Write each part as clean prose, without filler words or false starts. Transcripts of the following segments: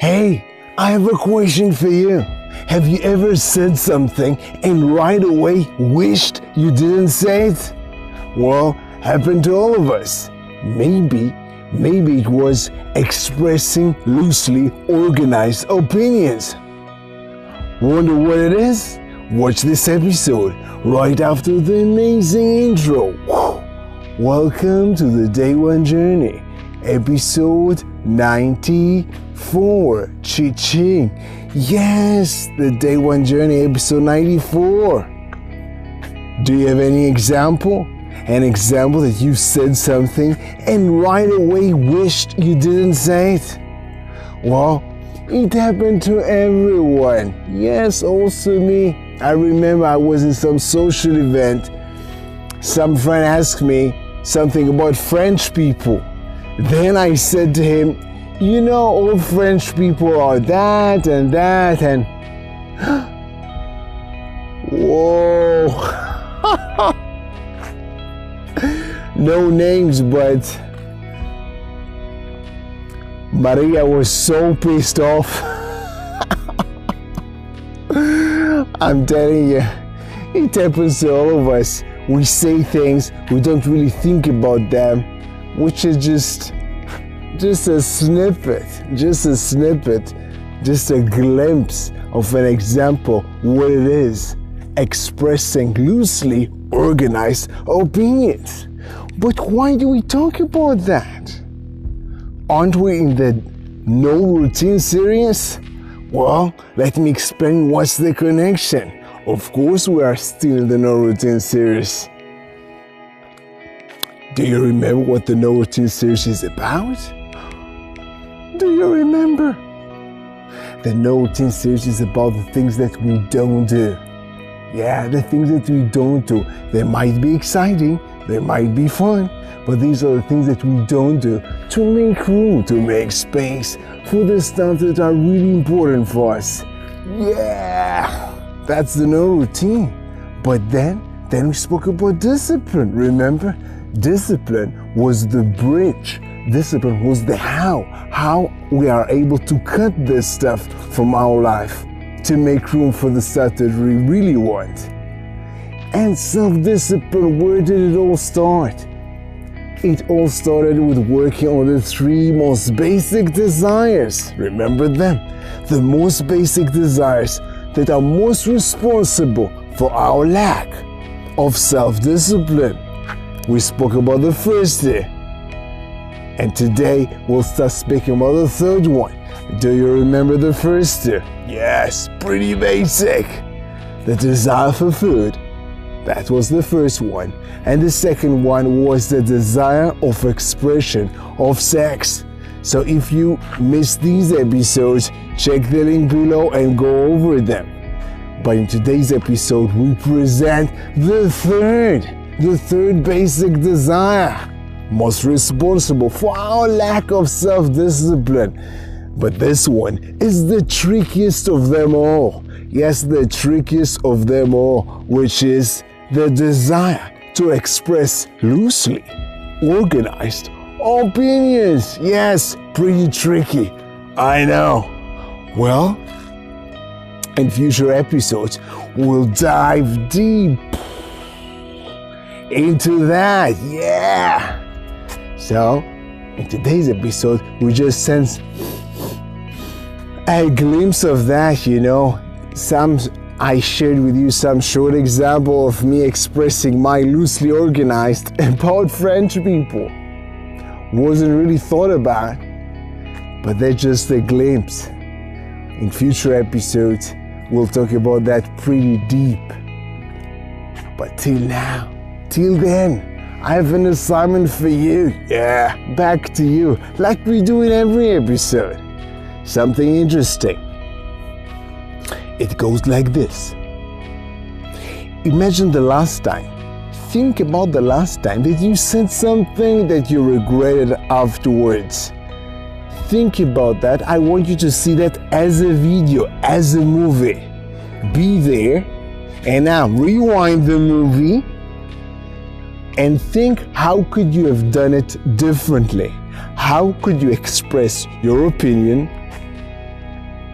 Hey, I have a question for you. Have you ever said something and right away wished you didn't say it? Well, happened to all of us. Maybe it was expressing loosely organized opinions. Wonder what it is? Watch this episode right after the amazing intro. Welcome to the Day One Journey, episode 94. Chi-ching. Yes, the Day One Journey, episode 94. Do you have any example? An example that you said something and right away wished you didn't say it? Well, it happened to everyone. Yes, also me. I remember I was in some social event. Some friend asked me something about French people. Then I said to him, you know, all French people are that and that and... Whoa. No names, but Maria was so pissed off. I'm telling you, it happens to all of us. We say things, we don't really think about them, which is just a snippet, just a glimpse of an example what it is, expressing loosely organized opinions. But why do we talk about that? Aren't we in the no routine series? Well, let me explain what's the connection. Of course we are still in the no routine series. Do you remember what the no routine series is about? Do you remember? The no routine series is about the things that we don't do. Yeah, the things that we don't do. They might be exciting, they might be fun, but these are the things that we don't do to make room, to make space for the stuff that are really important for us. Yeah, that's the no routine. But then we spoke about discipline, remember? Discipline was the bridge. Discipline was the how we are able to cut this stuff from our life to make room for the stuff that we really want. And self-discipline, where did it all start? It all started with working on the three most basic desires. Remember them? The most basic desires that are most responsible for our lack of self-discipline. We spoke about the first day. And today we'll start speaking about the third one. Do you remember the first two? Yes, pretty basic. The desire for food. That was the first one. And the second one was the desire of expression of sex. So if you missed these episodes, check the link below and go over them. But in today's episode, we present the third basic desire, most responsible for our lack of self-discipline. But this one is the trickiest of them all. Yes, the trickiest of them all, which is the desire to express loosely organized opinions. Yes, pretty tricky. I know. Well, in future episodes, we'll dive deep into that. Yeah. So, in today's episode, we just sense a glimpse of that, you know. I shared with you some short example of me expressing my loosely organized about French people. Wasn't really thought about, but they're just a glimpse. In future episodes, we'll talk about that pretty deep. But till then, I have an assignment for you. Yeah, back to you, like we do in every episode. Something interesting. It goes like this. Imagine the last time. Think about the last time that you said something that you regretted afterwards. Think about that. I want you to see that as a video, as a movie. Be there, and now rewind the movie and think, how could you have done it differently? How could you express your opinion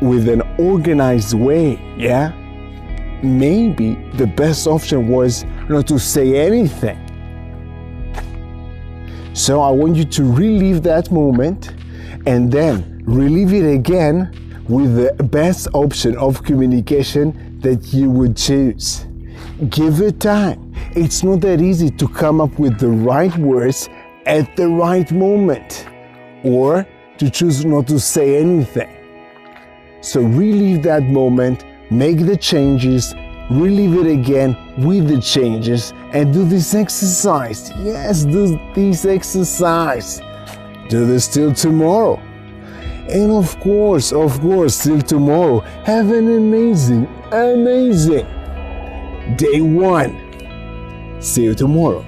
with an organized way, yeah? Maybe the best option was not to say anything. So I want you to relive that moment and then relive it again with the best option of communication that you would choose. Give it time. It's not that easy to come up with the right words at the right moment, or to choose not to say anything. So relive that moment, make the changes, relive it again with the changes, and do this exercise. Yes, do this exercise. Do this till tomorrow. And of course, till tomorrow, have an amazing day 1. See you tomorrow.